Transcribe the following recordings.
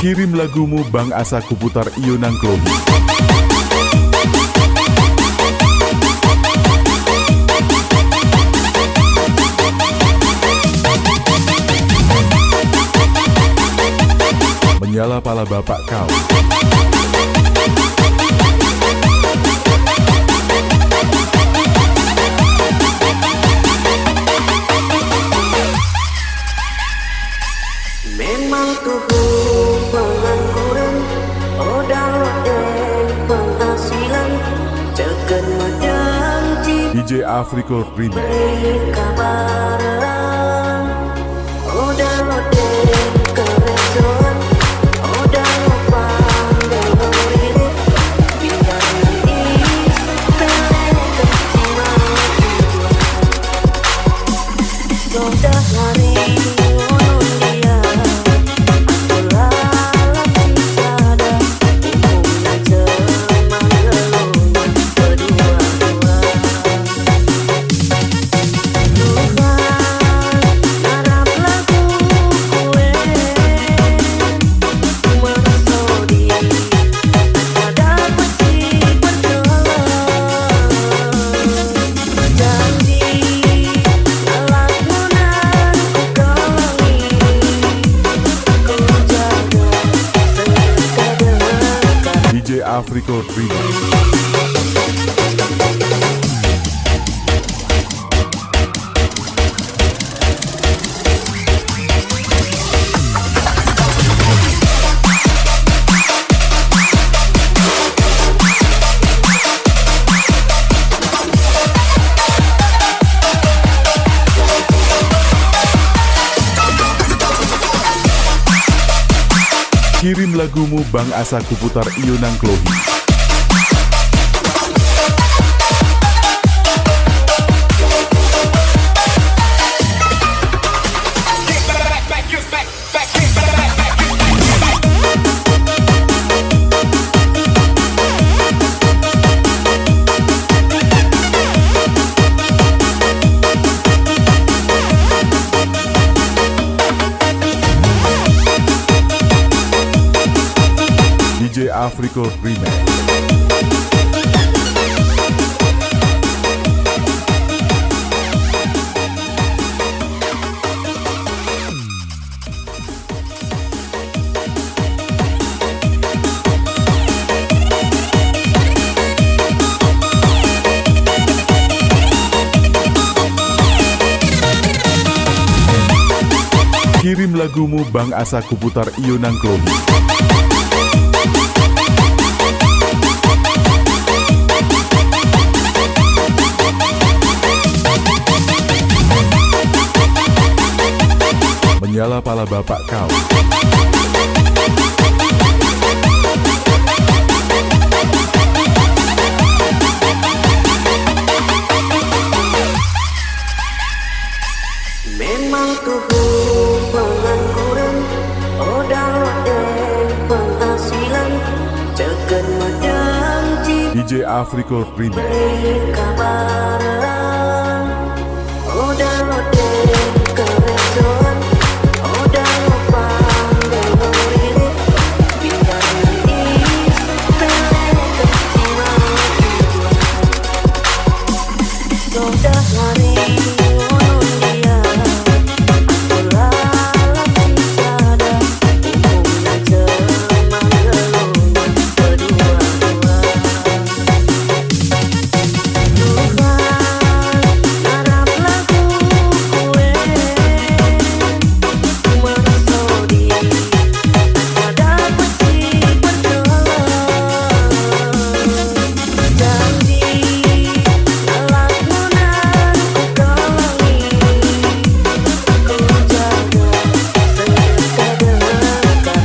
Kirim lagumu Bang Asa kuputar iyo nang klohi. Menyala pala bapak kau. Memang tuh pengangguran, odang-odang penghasilan, tekan madang DJ Afriko Remix. kabaran, odang-odang kerecohan, odang-opang dengerin, biar nanti sepelekan cuma tujuan. Sudah hari DJ Afriko Remix. Kirim lagumu Bang Asa kuputar iyo nang klohi. DJ Afriko Remix. Kirim lagumu Bang Asa kuputar iyo nang klohi. Menyala pala bapak kau. memang tuh pengangguran, odang-odang penghasilan, tekan madang DJ Afriko Remix. kabaran, odang-odang kerecohan, odang-opang dengerin, biar nanti sepelekan cuma tujuan. Sudah hari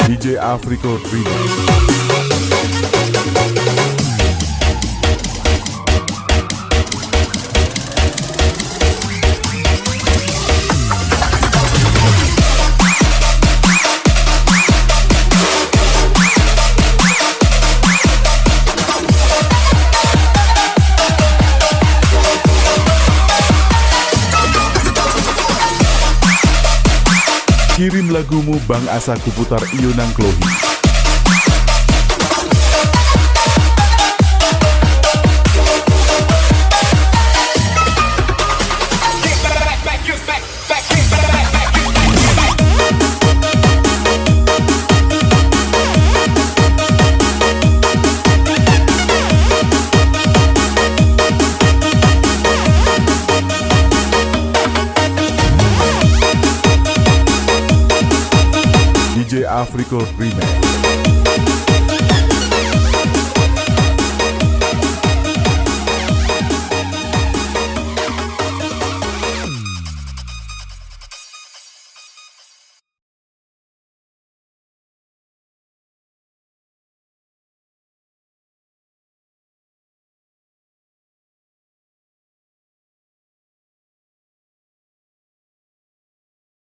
DJ Afriko Remix. Kirim lagumu Bang Asa kuputar iyo nang klohi. DJ Afriko Remix.